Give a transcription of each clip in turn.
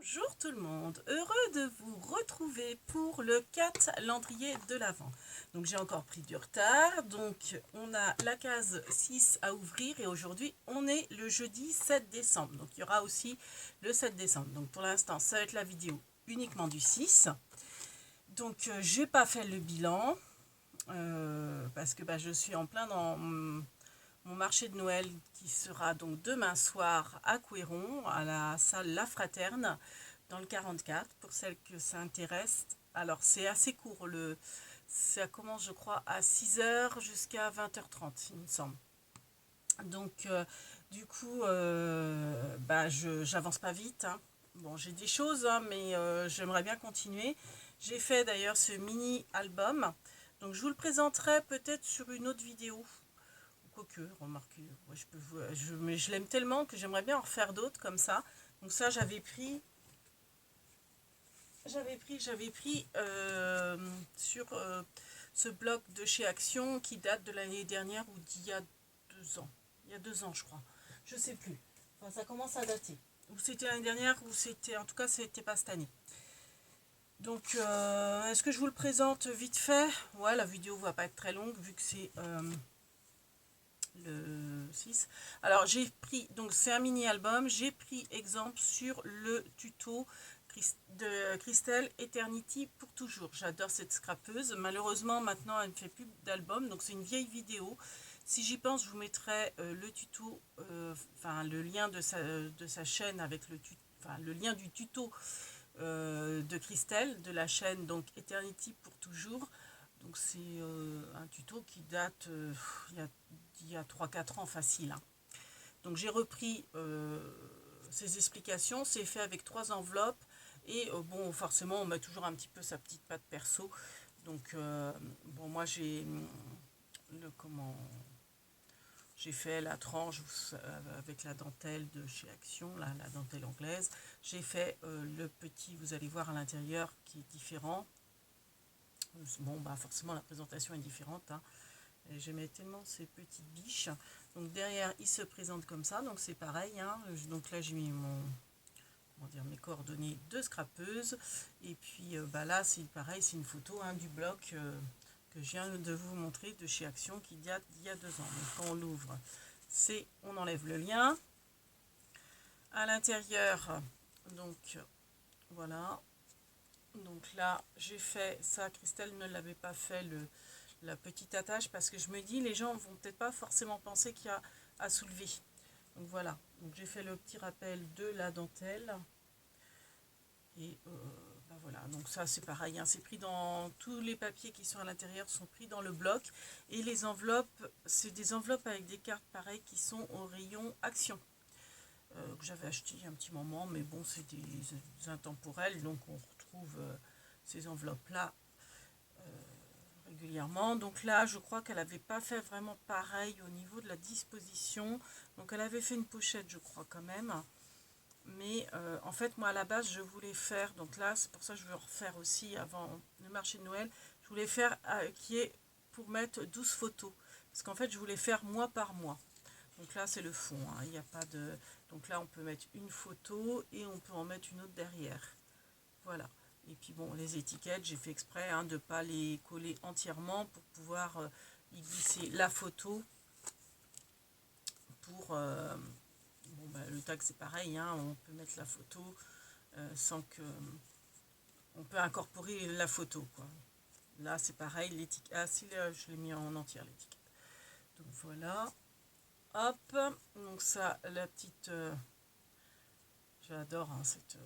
Bonjour tout le monde, heureux de vous retrouver pour le calendrier de l'Avent. Donc j'ai encore pris du retard, donc on a la case 6 à ouvrir et aujourd'hui on est le jeudi 7 décembre. Donc il y aura aussi le 7 décembre. Donc pour l'instant ça va être la vidéo uniquement du 6. Donc j'ai pas fait le bilan parce que je suis en plein dans mon marché de Noël qui sera donc demain soir à Couéron, à la salle La Fraterne, dans le 44, pour celles que ça intéresse. Alors c'est assez court, ça commence je crois à 6h jusqu'à 20h30 il me semble. Donc du coup, j'avance pas vite, hein. Bon, j'ai des choses, hein, mais j'aimerais bien continuer. J'ai fait d'ailleurs ce mini-album, donc je vous le présenterai peut-être sur une autre vidéo. Quoique, remarquez, ouais, mais je l'aime tellement que j'aimerais bien en refaire d'autres comme ça. Donc ça, j'avais pris sur ce bloc de chez Action qui date de l'année dernière ou d'il y a 2 ans. Il y a 2 ans, je crois. Je sais plus. Enfin, ça commence à dater. Ou c'était l'année dernière, ou c'était, en tout cas, c'était pas cette année. Donc, est-ce que je vous le présente vite fait? Ouais, la vidéo va pas être très longue vu que c'est le 6. Alors j'ai pris, donc c'est un mini album, j'ai pris exemple sur le tuto de Christelle Eternity pour toujours. J'adore cette scrapeuse. Malheureusement maintenant elle ne fait plus d'album, donc c'est une vieille vidéo. Si j'y pense, je vous mettrai le tuto, enfin le lien de sa chaîne avec le lien du tuto de Christelle, de la chaîne donc Eternity pour toujours. Donc c'est un tuto qui date il y a 3-4 ans facile, hein. Donc j'ai repris ces explications, c'est fait avec 3 enveloppes et bon forcément on met toujours un petit peu sa petite patte perso. Donc bon moi j'ai fait la tranche avec la dentelle de chez Action, la dentelle anglaise. J'ai fait le petit, vous allez voir à l'intérieur qui est différent. Bon forcément la présentation est différente, hein. J'aimais tellement ces petites biches. Donc derrière, il se présente comme ça. Donc c'est pareil, hein. Donc là, j'ai mis mes coordonnées de scrapeuse. Et puis là, c'est pareil, c'est une photo, hein, du bloc que je viens de vous montrer de chez Action qui date d'il y a 2 ans. Donc quand on l'ouvre, on enlève le lien. À l'intérieur, donc voilà. Donc là, j'ai fait ça. Christelle ne l'avait pas fait, la petite attache, parce que je me dis les gens vont peut-être pas forcément penser qu'il y a à soulever. Donc voilà, donc j'ai fait le petit rappel de la dentelle et voilà, donc ça c'est pareil, hein, c'est pris dans tous les papiers qui sont à l'intérieur, sont pris dans le bloc, et les enveloppes, c'est des enveloppes avec des cartes pareilles qui sont au rayon Action, que j'avais acheté il y a un petit moment, mais bon c'est des intemporels, donc on retrouve ces enveloppes là régulièrement. Donc là, je crois qu'elle n'avait pas fait vraiment pareil au niveau de la disposition. Donc elle avait fait une pochette, je crois quand même. Mais en fait, moi à la base, je voulais faire, donc là, c'est pour ça que je veux refaire aussi avant le marché de Noël, je voulais faire qui est pour mettre 12 photos. Parce qu'en fait, je voulais faire mois par mois. Donc là, c'est le fond, hein, il n'y a pas de... Donc là, on peut mettre une photo et on peut en mettre une autre derrière. Voilà. Et puis bon, les étiquettes, j'ai fait exprès, hein, de ne pas les coller entièrement pour pouvoir y glisser la photo. Pour le tag, c'est pareil, hein, on peut mettre la photo sans que... On peut incorporer la photo, quoi. Là, c'est pareil, l'étiquette... Ah si, là, je l'ai mis en entière, l'étiquette. Donc voilà. Hop. Donc ça, la petite... J'adore, hein, cette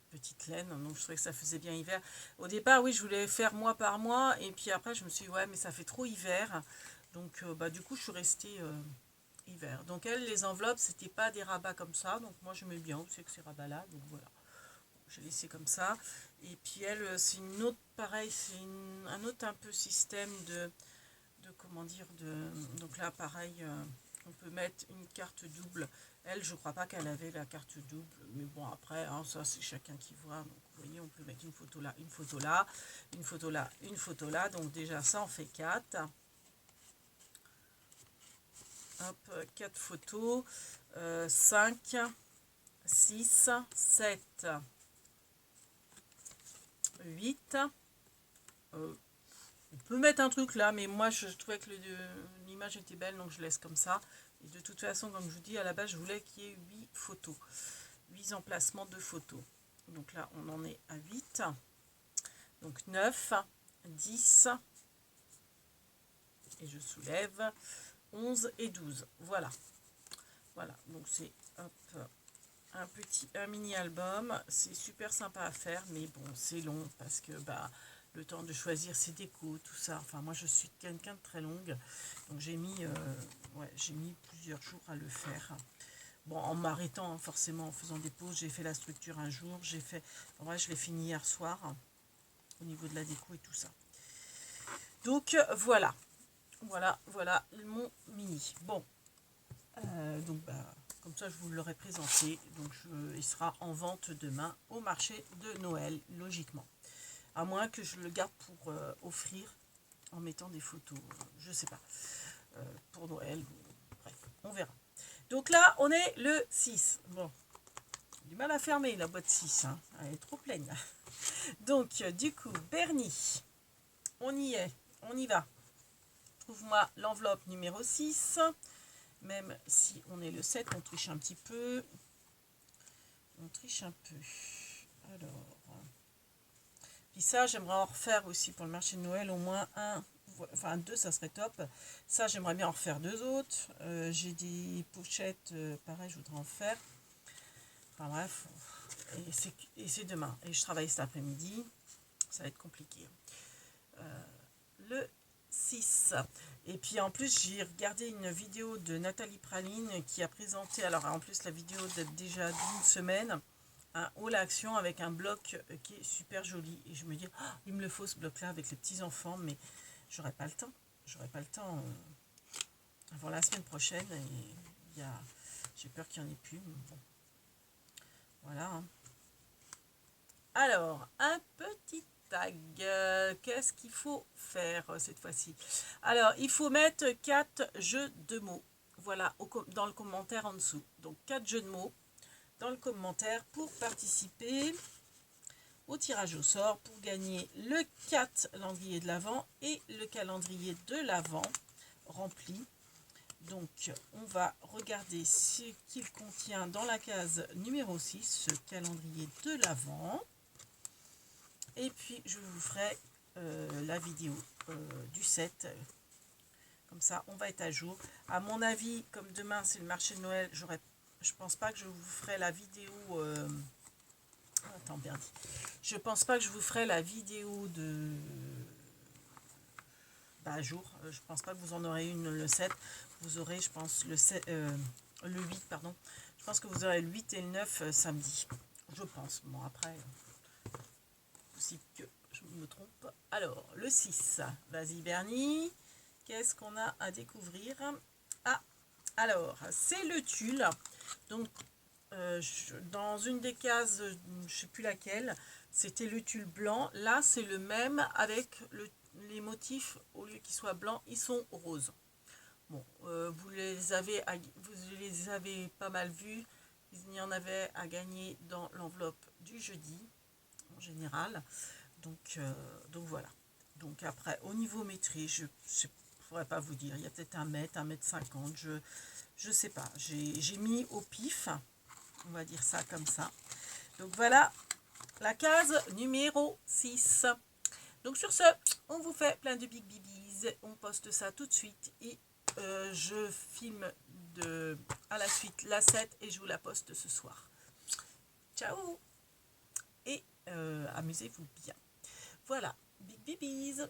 petite laine, donc je trouvais que ça faisait bien hiver. Au départ, oui, je voulais faire mois par mois, et puis après, je me suis dit, ouais, mais ça fait trop hiver. Donc, du coup, je suis restée hiver. Donc, elle, les enveloppes, c'était pas des rabats comme ça, donc moi, je mets bien aussi que ces rabats-là, donc voilà. J'ai laissé comme ça. Et puis, elle, c'est une autre, pareil, c'est un autre un peu système comment dire, donc là, pareil, on peut mettre une carte double. Elle, je crois pas qu'elle avait la carte double, mais bon, après, hein, ça, c'est chacun qui voit. Donc, vous voyez, on peut mettre une photo là, une photo là, une photo là, une photo là. Donc, déjà, ça en fait 4. Hop, 4 photos, 5. 6, 7, 8. On peut mettre un truc là, mais moi je trouvais que l'image était belle, donc je laisse comme ça. Et de toute façon, comme je vous dis, à la base, je voulais qu'il y ait 8 photos. 8 emplacements de photos. Donc là, on en est à 8. Donc 9, 10, et je soulève, 11 et 12. Voilà. Voilà, donc c'est un mini album. C'est super sympa à faire, mais bon, c'est long parce que le temps de choisir ses décos, tout ça. Enfin, moi, je suis quelqu'un de très longue, donc j'ai mis plusieurs jours à le faire. Bon, en m'arrêtant, forcément, en faisant des pauses, j'ai fait la structure un jour, en vrai, je l'ai fini hier soir, au niveau de la déco et tout ça. Donc, voilà mon mini. Bon, donc, comme ça, je vous l'aurai présenté. Donc, il sera en vente demain au marché de Noël, logiquement. À moins que je le garde pour offrir en mettant des photos, je sais pas, pour Noël. Bref, on verra. Donc là, on est le 6. Bon, du mal à fermer la boîte 6, hein. Elle est trop pleine. Donc, du coup, Bernie, on y est, on y va. Trouve-moi l'enveloppe numéro 6. Même si on est le 7, on triche un petit peu. On triche un peu. Alors, puis ça, j'aimerais en refaire aussi pour le marché de Noël, au moins enfin 2, ça serait top. Ça, j'aimerais bien en refaire 2 autres. J'ai des pochettes, pareil, je voudrais en faire. Enfin bref, et c'est demain. Et je travaille cet après-midi. Ça va être compliqué. Le 6. Et puis en plus, j'ai regardé une vidéo de Nathalie Praline qui a présenté, alors en plus la vidéo date déjà d'une semaine, un haul action avec un bloc qui est super joli. Et je me dis, oh, il me le faut ce bloc-là avec les petits-enfants, mais j'aurai pas le temps. J'aurai pas le temps avant la semaine prochaine. Et j'ai peur qu'il n'y en ait plus. Mais bon. Voilà. Hein. Alors, un petit tag. Qu'est-ce qu'il faut faire cette fois-ci? Alors, il faut mettre 4 jeux de mots. Voilà, dans le commentaire en dessous. Donc, 4 jeux de mots dans le commentaire pour participer au tirage au sort pour gagner le calendrier de l'Avent et le calendrier de l'Avent rempli. Donc, on va regarder ce qu'il contient dans la case numéro 6, ce calendrier de l'Avent. Et puis, je vous ferai la vidéo du 7. Comme ça, on va être à jour. À mon avis, comme demain, c'est le marché de Noël, je pense pas que je vous ferai la vidéo... attends, bien dit. Je pense pas que je vous ferai la vidéo de... à jour. Je pense pas que vous en aurez une le 7. Vous aurez, je pense, le 8, pardon. Je pense que vous aurez le 8 et le 9 samedi. Je pense. Bon, après... aussi que je me trompe. Alors, le 6. Vas-y, Bernie. Qu'est-ce qu'on a à découvrir? Ah, alors, c'est le tulle. Donc, dans une des cases, je ne sais plus laquelle, c'était le tulle blanc. Là, c'est le même avec les motifs, au lieu qu'ils soient blancs, ils sont roses. Bon, vous les avez pas mal vus. Il y en avait à gagner dans l'enveloppe du jeudi, en général. Donc voilà. Donc après, au niveau métrie, je ne pourrais pas vous dire. Il y a peut-être 1 mètre, 1,50 m. Je sais pas. J'ai mis au pif. On va dire ça comme ça. Donc voilà la case numéro 6. Donc sur ce, on vous fait plein de big bibis. On poste ça tout de suite. Et je filme à la suite la 7 et je vous la poste ce soir. Ciao. Et amusez-vous bien. Voilà, big bibis.